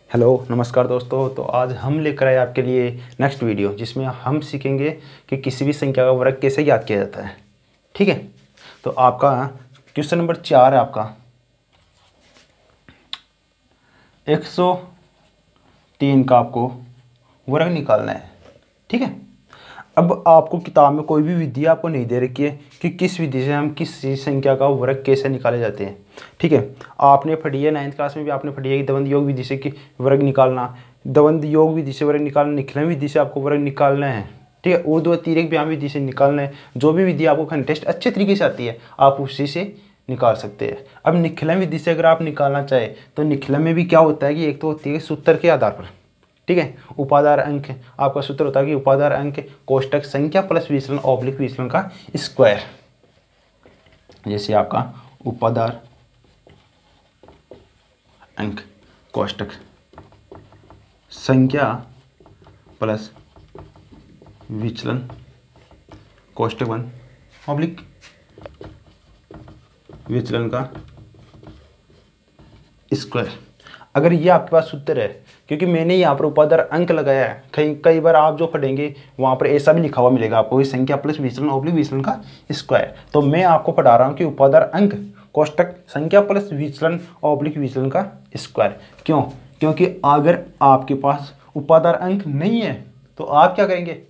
Hello नमस्कार दोस्तों। तो आज हम लेकर आए आपके लिए नेक्स्ट वीडियो, जिसमें हम सीखेंगे कि किसी भी संख्या का वर्ग कैसे याद किया जाता है। ठीक है, तो आपका क्वेश्चन नंबर 4 है। आपका 103 का आपको वर्ग निकालना है। ठीक है, अब आपको किताब में कोई भी विधि आपको नहीं दे रखी है कि किस विधि से हम किसी संख्या का वर्ग कैसे निकाले जाते हैं। ठीक है, आपने पढ़ी है 9th क्लास में भी आपने पढ़ी है कि द्वंद्व योग विधि से कि वर्ग निकालना, द्वंद्व योग विधि से वर्ग निकालना, निखलन विधि से आपको वर्ग निकालना है। ठीक है, उर्ध्व अतिरेक व्याम विधि से निकालना है। जो भी विधि आपको कंटेस्ट अच्छे तरीके से आती है आप उसी से निकाल सकते हैं। अब निखलन विधि से अगर आप निकालना चाहे तो निखलन में भी क्या होता है कि एक तो होती है सूत्र के आधार पर। ठीक है, उपादार अंक आपका सूत्र होता है कि उपादार अंक कोष्टक संख्या प्लस विचलन ऑब्लिक विचलन का स्क्वायर। जैसे आपका उपादार अंक कोष्टक संख्या प्लस विचलन कोष्टक 1 ऑब्लिक विचलन का स्क्वायर। अगर ये आपके पास सूत्र है, क्योंकि मैंने यहाँ पर उपादार अंक लगाया है, कई बार आप जो पढ़ेंगे वहाँ पर ऐसा भी लिखा हुआ मिलेगा आपको, संख्या प्लस विचलन ऑब्लिक विचलन का स्क्वायर। तो मैं आपको पढ़ा रहा हूँ कि उपादार अंक कोष्टक संख्या प्लस विचलन ऑब्लिक विचलन का स्क्वायर। क्यों? क्योंकि अगर आपके पास उपादार अंक नहीं है तो आप क्या करेंगे,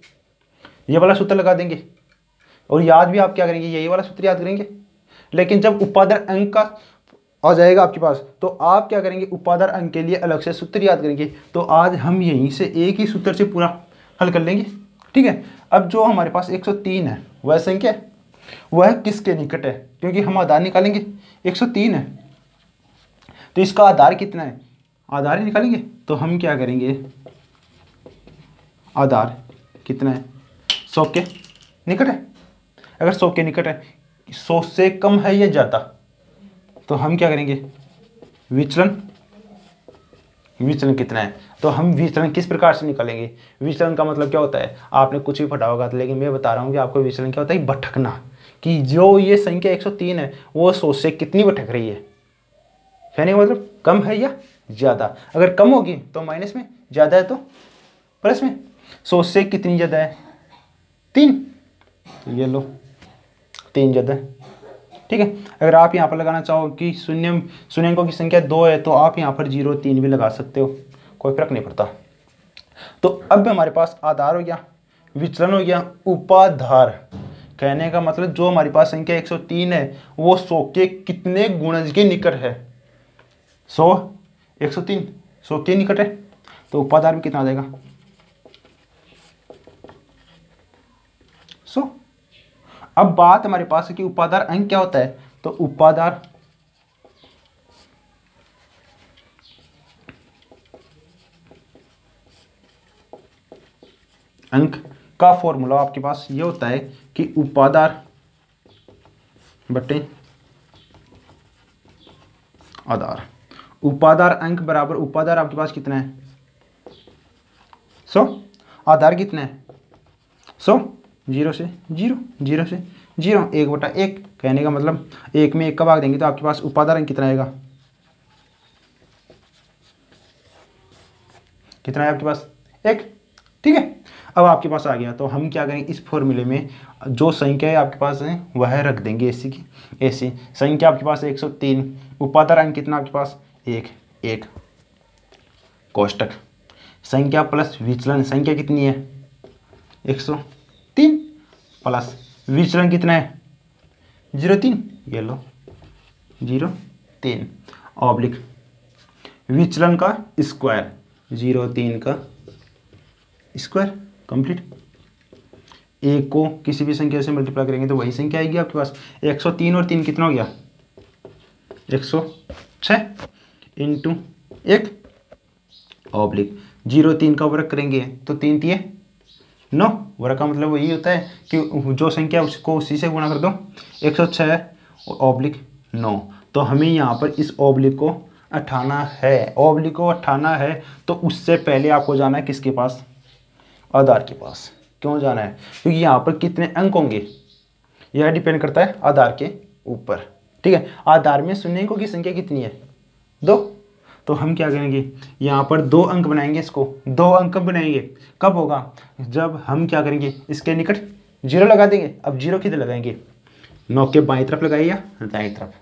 ये वाला सूत्र लगा देंगे और याद भी आप क्या करेंगे, यही वाला सूत्र याद करेंगे। लेकिन जब उपादार अंक का आ जाएगा आपके पास तो आप क्या करेंगे, उपादार अंक के लिए अलग से सूत्र याद करेंगे। तो आज हम यहीं से एक ही सूत्र से पूरा हल कर लेंगे। ठीक है, अब जो हमारे पास 103 है वह संख्या वह किसके निकट है, क्योंकि हम आधार निकालेंगे। 103 है तो इसका आधार कितना है, आधार ही निकालेंगे। तो हम क्या करेंगे, आधार कितना है, 100 के निकट है। अगर 100 के निकट है, 100 से कम है या ज़्यादा, तो हम क्या करेंगे, विचलन कितना है। तो हम विचलन किस प्रकार से निकालेंगे, विचलन का मतलब क्या होता है आपने कुछ भी पढ़ा होगा, लेकिन मैं बता रहा हूँ कि आपको विचलन क्या होता है, भटकना। कि जो ये संख्या 103 है वो 100 से कितनी भटक रही है, कहने का मतलब कम है या ज़्यादा। अगर कम होगी तो माइनस में, ज़्यादा है तो प्लस में। 100 से कितनी ज़्यादा है, 3, तो ये लो 3 ज़्यादा है। ठीक है, अगर आप यहाँ पर लगाना चाहो कि शून्यंकों की संख्या 2 है तो आप यहाँ पर 0, 3 भी लगा सकते हो, कोई फर्क नहीं पड़ता। तो अब हमारे पास आधार हो गया, विचलन हो गया, उपाधार। कहने का मतलब जो हमारे पास संख्या 103 है वो 100 के कितने गुणज के निकट है, 100 103 100 के निकट है। तो उपाधार में कितना आ जाएगा, 100। अब बात हमारे पास है कि उपादार अंक क्या होता है। तो उपादार अंक का फॉर्मूला आपके पास ये होता है कि उपादार बटे आधार। उपादार अंक बराबर उपादार आपके पास कितना है, 100। आधार कितना है, 100। 0 से 0, 0 से 0, 1/1। कहने का मतलब 1 में 1 का भाग देंगे तो आपके पास उपादार अंक कितना आएगा, कितना है आपके पास, 1। ठीक है, अब आपके पास आ गया तो हम क्या करेंगे, इस फॉर्मूले में जो संख्या है आपके पास है वह रख देंगे ऐसी की ऐसी। संख्या आपके पास 103, उपादार अंक कितना आपके पास 1, 1 कोष्टक संख्या प्लस विचलन, संख्या कितनी है 103 प्लस विचलन कितना है 0,3, ये लो 0,3 ऑब्लिक विचलन का स्क्वायर, 0,3 का स्क्वायर कंप्लीट। एक को किसी भी संख्या से मल्टीप्लाई करेंगे तो वही संख्या आएगी आपके पास। 103 और 3 कितना हो गया, 106 इंटू 1 ऑब्लिक 0,3 का वर्ग करेंगे तो 3 तिये 9। वर्ग का मतलब वही होता है कि जो संख्या उसको उसी से गुणा कर दो, 106 ऑब्लिक 9। तो हमें यहाँ पर इस ऑब्लिक को हटाना है, ऑब्लिक को हटाना है तो उससे पहले आपको जाना है किसके पास, आधार के पास। क्यों जाना है, क्योंकि यहाँ पर कितने अंक होंगे यह डिपेंड करता है आधार के ऊपर। ठीक है, आधार में शून्यंकों की संख्या कितनी है, 2। तो हम क्या करेंगे, यहाँ पर 2 अंक बनाएंगे, इसको 2 अंक बनाएंगे। कब होगा, जब हम क्या करेंगे, इसके निकट 0 लगा देंगे। अब 0 किधर लगाएंगे, 9 के बाईं तरफ लगाइए या दाईं तरफ।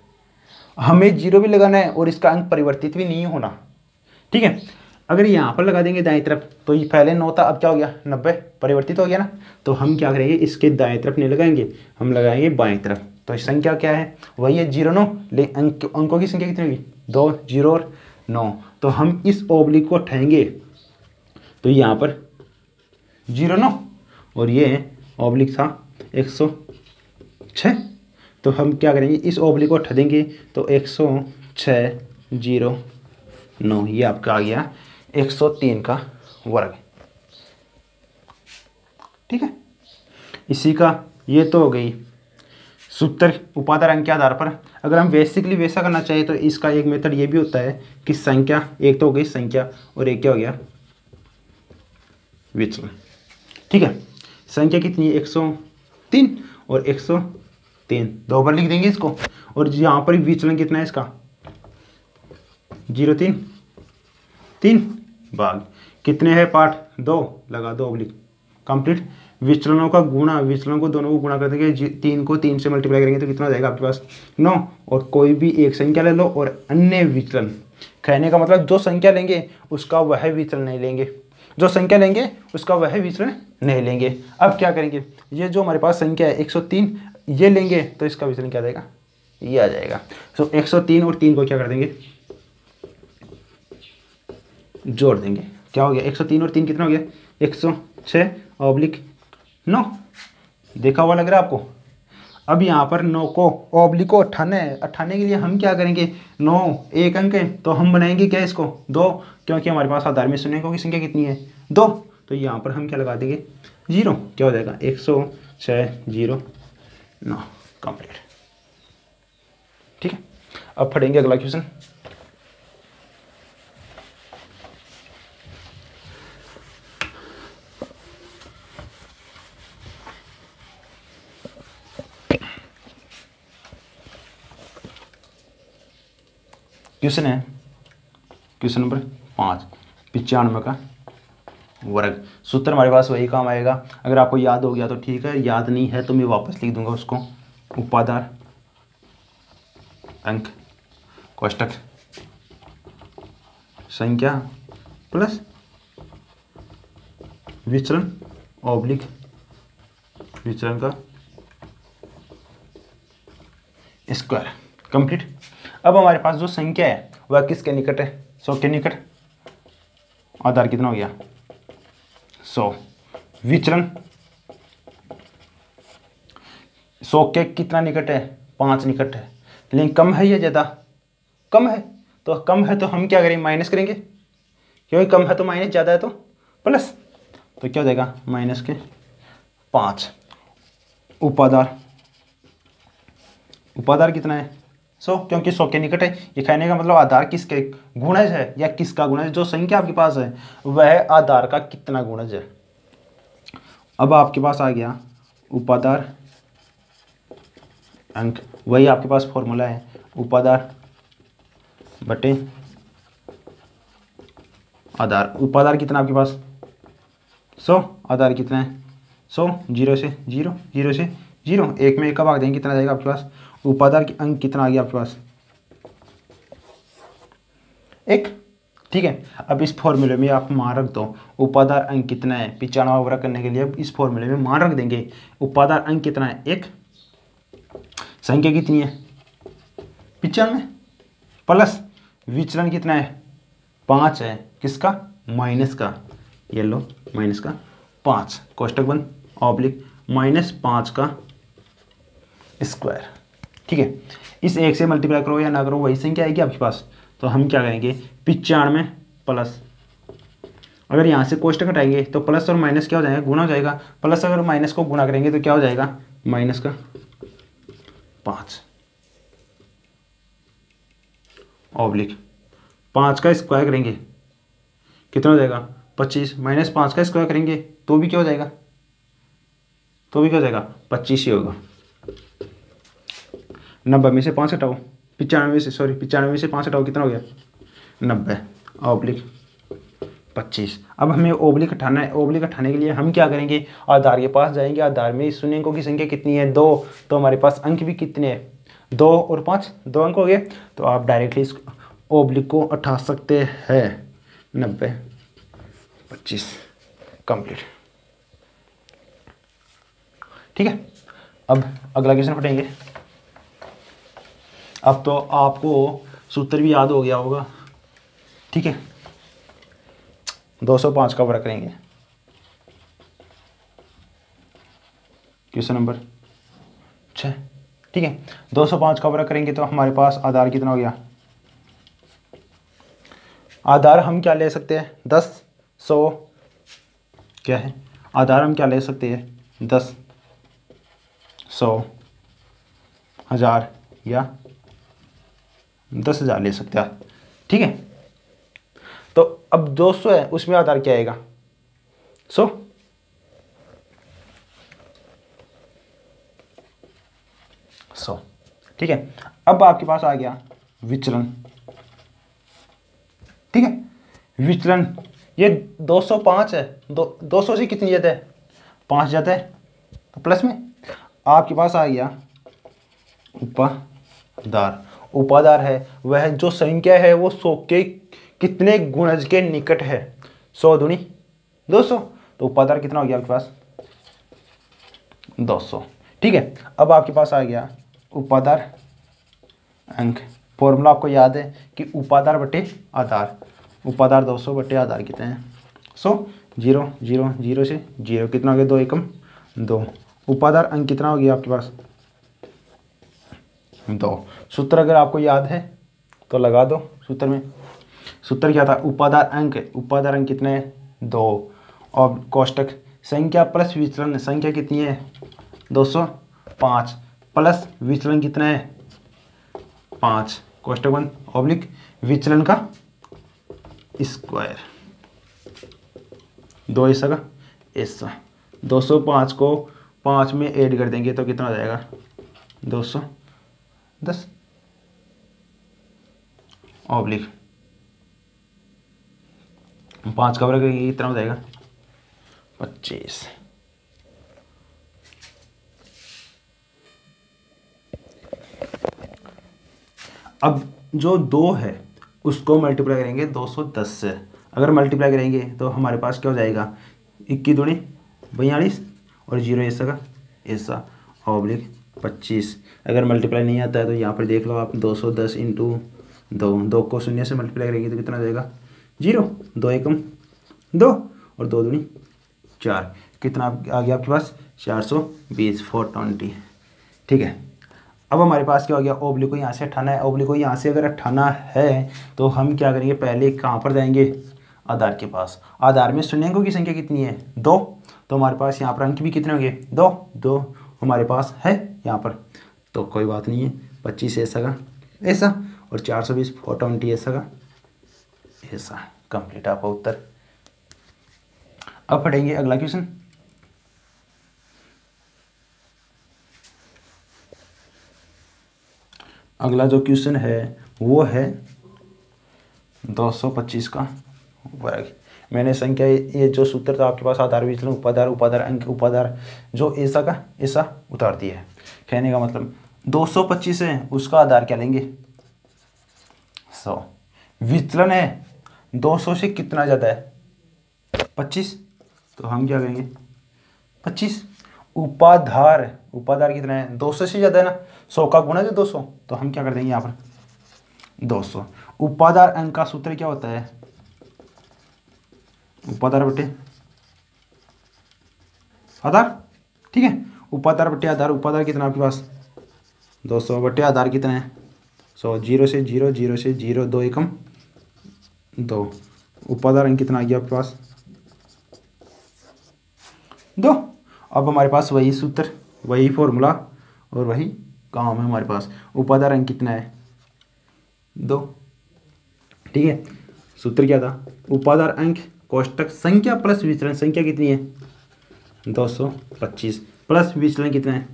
हमें 0 भी लगाना है और इसका अंक परिवर्तित भी नहीं होना, ठीक है। अगर यहाँ पर लगा देंगे दाईं तरफ, तो ये पहले 9 था, अब क्या हो गया 90, परिवर्तित हो गया ना। तो हम क्या करेंगे, इसके दाएं तरफ नहीं लगाएंगे, हम लगाएंगे बाएं तरफ। तो संख्या क्या है, वही है 0 9, लेकिन अंकों की संख्या कितनी होगी, 2 0 और 9। तो हम इस ओब्लिक को उठाएंगे, तो यहाँ पर 0 9 और ये ओब्लिक था 106। तो हम क्या करेंगे, इस ओब्लिक को उठा देंगे, तो 106 0 9, ये आपका आ गया 103 का वर्ग, ठीक है। इसी का ये तो हो गई सूत्र उपादान अंक के आधार पर। अगर हम बेसिकली वैसा करना चाहिए तो इसका एक मेथड ये भी होता है कि संख्या, एक तो हो गई संख्या और एक क्या हो गया विचलन, ठीक है। संख्या कितनी है 103 और 103, 2 बार लिख देंगे इसको। और यहाँ पर विचलन कितना है इसका 0 3 3 भाग कितने हैं पार्ट 2, लगा दो ओब्लिक कंप्लीट। विचलनों का गुणा, विचलनों को दोनों को गुणा कर देंगे, 3 को 3 से मल्टीप्लाई करेंगे तो कितना हो जाएगा आपके पास 9। और कोई भी एक संख्या ले लो और अन्य विचलन, कहने का मतलब जो संख्या लेंगे उसका वह विचलन नहीं लेंगे, जो संख्या लेंगे उसका वह विचलन नहीं लेंगे। अब क्या करेंगे, ये जो हमारे पास संख्या है 103, ये लेंगे तो इसका विचलन क्या आ जाएगा, ये आ जाएगा। तो 103 और 3 को क्या कर देंगे, जोड़ देंगे। क्या हो गया 103 और 3 कितना हो गया 106 ऑब्लिक 9, देखा हुआ लग रहा है आपको। अब यहाँ पर 9 को ऑब्लिक को अठाने के लिए हम क्या करेंगे, 9 एक अंक है तो हम बनाएंगे क्या इसको 2, क्योंकि हमारे पास आधार में शून्य की संख्या कितनी है 2। तो यहाँ पर हम क्या लगा देंगे 0, क्या हो जाएगा 106 0 9 कंप्लीट, ठीक है। अब पढ़ेंगे अगला क्वेश्चन। क्वेश्चन है क्वेश्चन नंबर 5, 95 का वर्ग। सूत्र हमारे पास वही काम आएगा। अगर आपको याद हो गया तो ठीक है, याद नहीं है तो मैं वापस लिख दूंगा उसको। उपादान अंक कोष्टक संख्या प्लस विचलन ऑब्लिक विचलन का स्क्वायर कंप्लीट। अब हमारे पास जो संख्या है वह किसके निकट है, 100 के निकट। आधार कितना हो गया 100, विचलन 100 के कितना निकट है 5 निकट है, लेकिन कम है या ज़्यादा, कम है। तो कम है तो हम क्या करेंगे माइनस करेंगे, क्योंकि कम है तो माइनस, ज़्यादा है तो प्लस। तो क्या हो जाएगा माइनस के 5। उपादार कितना है 100, क्योंकि 100 के निकट है। ये कहने का मतलब आधार किसके गुणज है या किसका गुणज, जो संख्या आपके पास है वह आधार का कितना गुणज है। अब आपके पास आ गया उपादार अंक, वही आपके पास फॉर्मूला है उपादार बटे आधार। उपादार कितना आपके पास 100, आधार कितना है 100, 0 से 0 0 से 0, एक में एक का भाग देंगे कितना जाएगा आपके पास। उपादार की अंक कितना आ गया आपके पास 1, ठीक है। अब इस फॉर्मूले में आप मान रख दो उपादार अंक कितना है, 95 वर्ग करने के लिए अब इस फॉर्मूले में मान रख देंगे उपादार अंक कितना है 1, संख्या कितनी है 95 प्लस विचलन कितना है 5 है, किसका माइनस का, ये लो माइनस का 5 कोष्टक बंद ऑब्लिक -5 का स्क्वायर, ठीक है। इस 1 से मल्टीप्लाई करो या ना करो वही संख्या आएगी आपके पास। तो हम क्या करेंगे 95 प्लस, अगर यहाँ से कोष्टक हटाएंगे तो प्लस और माइनस क्या हो जाएगा गुणा हो जाएगा, प्लस अगर माइनस को गुणा करेंगे तो क्या हो जाएगा माइनस का 5 ऑब्लिक 5 का स्क्वायर करेंगे कितना हो जाएगा 25, -5 का स्क्वायर करेंगे तो भी क्या हो जाएगा, तो भी क्या हो जाएगा 25 ही होगा। 90 में से 5 हटाओ, 95 में से 5 हटाओ कितना हो गया 90 ऑब्लिक 25। अब हमें ओब्लिक हटाना है। ओब्लिक हटाने के लिए हम क्या करेंगे, आधार के पास जाएंगे। आधार में शून्यों की संख्या कितनी है, 2, तो हमारे पास अंक भी कितने हैं, 2 और 5, 2 अंक हो गए। तो आप डायरेक्टली इस ओब्लिक को हटा सकते हैं। 90 25 कंप्लीट। ठीक है, अब अगला क्वेश्चन पढ़ेंगे। अब तो आपको सूत्र भी याद हो गया होगा। ठीक है, 205 का वर्क करेंगे। Question number 6। ठीक है, 205 का वर्क करेंगे तो हमारे पास आधार कितना हो गया। आधार हम क्या ले सकते हैं, 10, 100 क्या है, आधार हम क्या ले सकते हैं, 10, 100, 1000 या 10,000 ले सकते हैं। ठीक है, तो अब 200 है, उसमें आधार क्या आएगा, 100। ठीक है, अब आपके पास आ गया विचलन। ठीक है, विचलन ये 205 है, 200 से कितनी ज़्यादा है, 5 ज़्यादा है, तो प्लस में आपके पास आ गया उपादार। उपादार है वह जो संख्या है वो 100 के कितने गुणज के निकट है, 100 दूनी 200, तो उपादार कितना हो गया आपके पास, 200। ठीक है, अब आपके पास आ गया उपादार अंक। फॉर्मूला आपको याद है कि उपादार बटे आधार, उपादार 200 बटे आधार कितने हैं 100। 0 0 0 से 0 कितना हो गया, 2 एकम 2। उपादार अंक कितना हो गया आपके पास, 2। सूत्र अगर आपको याद है तो लगा दो। सूत्र में सूत्र क्या था, उपादार अंक, उपादार अंक कितने हैं 2, और कोष्टक संख्या प्लस विचलन, संख्या कितनी है 205 प्लस विचलन कितना है 5, कोष्टक 1 ऑब्लिक विचलन का स्क्वायर, 2 ऐसा का ऐसा। 205 को 5 में ऐड कर देंगे तो कितना हो जाएगा, 210 ऑब्लिक 5 का वर्ग करेंगे कितना हो जाएगा, 25। अब जो 2 है उसको मल्टीप्लाई करेंगे 210 से। अगर मल्टीप्लाई करेंगे तो हमारे पास क्या हो जाएगा, 21 दूनी 42 और 0 ऐसा का ऐसा ऑब्लिक 25। अगर मल्टीप्लाई नहीं आता है तो यहाँ पर देख लो आप, 210 इंटू 2 को 0 से मल्टीप्लाई करेंगे तो कितना हो जाएगा 0, 2 एकम 2 और 2 दूनी 4, कितना आ गया आपके पास 420 420। ठीक है, अब हमारे पास क्या हो गया, ओब्लिक को यहाँ से हटाना है। ओब्लिक को यहाँ से अगर हटाना है तो हम क्या करेंगे, पहले कहाँ पर जाएंगे, आधार के पास। आधार में शून्यों की संख्या कितनी है 2, तो हमारे पास यहाँ पर अंक भी कितने होंगे 2, 2 हमारे पास है यहाँ पर, तो कोई बात नहीं है। 25 ऐसा का ऐसा और 420 420 ऐसा का ऐसा। कंप्लीट आपका उत्तर। अब पढ़ेंगे अगला क्वेश्चन। अगला जो क्वेश्चन है वो है 225 का वर्ग। मैंने संख्या ये जो सूत्र था आपके पास, आधार विचलन उपादार उपादार अंक उपादार जो ऐसा का ऐसा उतार दिया है। कहने का मतलब 225 है उसका आधार क्या लेंगे 100। विचलन है 200 से कितना ज़्यादा है 25, तो हम क्या करेंगे 25। उपाधार उपाधार कितना है 200 से ज़्यादा है ना, 100 का गुणा जो 200, तो हम क्या कर देंगे यहाँ पर 200। उपाधार अंक का सूत्र क्या होता है, उपाधार बटे आधार। ठीक है, उपाधार बटे आधार। उपाधार कितना आपके पास 200 बटे आधार कितना है 100। 0 से 0 0 से 0 2 एकम 2। उपाधार अंक कितना आ गया आपके पास 2। अब हमारे पास वही सूत्र वही फॉर्मूला और वही काम है हमारे पास। उपादार अंक कितना है 2। ठीक है, सूत्र क्या था, उपादार अंक कोष्टक संख्या प्लस विचलन, संख्या कितनी है 225 प्लस विचलन कितना है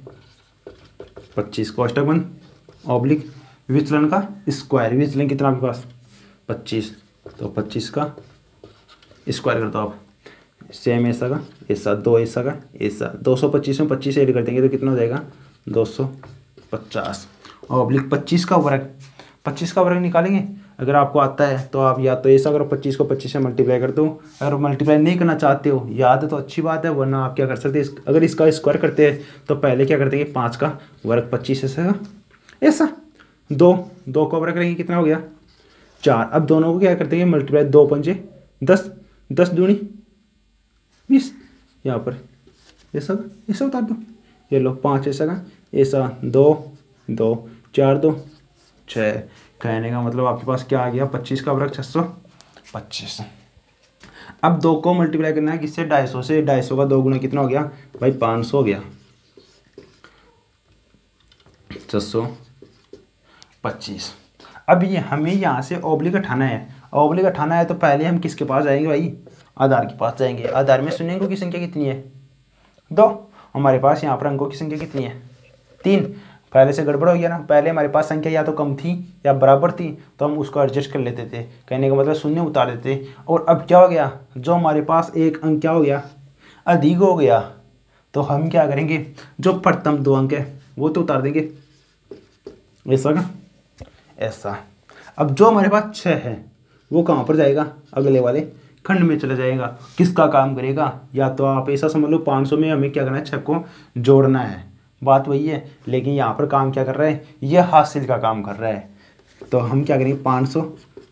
25, कोष्टक 1 ऑब्लिक विचलन का स्क्वायर। विचलन कितना आपके पास 25, तो 25 का स्क्वायर कर दो आप। सेम ऐसा का ऐसा, 2 ऐसा का ऐसा, 225 में 25 ऐड कर देंगे तो कितना हो जाएगा 250। और ऑब्लिक 25 का वर्ग, 25 का वर्ग निकालेंगे। अगर आपको आता है तो आप या तो ऐसा करो, 25 को 25 से मल्टीप्लाई कर दो। अगर मल्टीप्लाई नहीं करना चाहते हो याद है तो अच्छी बात है, वरना आप क्या कर सकते हैं, अगर इसका स्क्वायर करते हैं तो पहले क्या करते हैं 5 का वर्ग 25 ऐसा ऐसा, 2 का वर्ग करेंगे कितना हो गया 4। अब दोनों को क्या करते हैं मल्टीप्लाई, 2 पंजे 10, 10 दूनी 20, यहाँ पर ऐसा ऐसा उतार दो, ये लो 5 ऐसा का ऐसा, 2 2 4 2 6। कहने का मतलब आपके पास क्या आ गया 25 का वर्ग 625। अब 2 को मल्टीप्लाई करना है किससे 250 से, 250 का 2 गुना कितना हो गया भाई 500 हो गया 625। अब ये हमें यहाँ से ऑब्लिक हटाना है, ऑब्लिक हटाना है तो पहले हम किसके पास जाएंगे भाई, आधार के पास जाएंगे। आधार में शून्य अंकों की संख्या कितनी है 2, हमारे पास यहाँ पर अंकों की संख्या कितनी है 3। पहले से गड़बड़ हो गया ना, पहले हमारे पास संख्या या तो कम थी या बराबर थी तो हम उसको एडजस्ट कर लेते थे, कहने का मतलब शून्य उतार देते। और अब क्या हो गया, जो हमारे पास एक अंक क्या हो गया अधिक हो गया, तो हम क्या करेंगे जो प्रथम 2 अंक है वो तो उतार देंगे ऐसा का ऐसा। अब जो हमारे पास 6 है वो कहाँ पर जाएगा, अगले वाले खंड में चला जाएगा। किसका काम करेगा, या तो आप ऐसा समझ लो 500 में हमें क्या करना है 6 को जोड़ना है, बात वही है। लेकिन यहाँ पर काम क्या कर रहा है, ये हासिल का काम कर रहा है। तो हम क्या करेंगे 500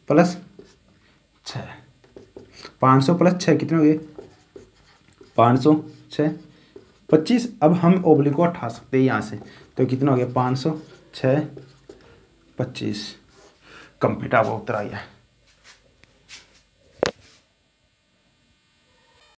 प्लस 6, 500 प्लस 6 कितने हो गए 500 6 25। अब हम ओब्लिक को उठा सकते हैं यहाँ से, तो कितना हो गया 500 6 25। कंप्लीट आपका उत्तर आ गया।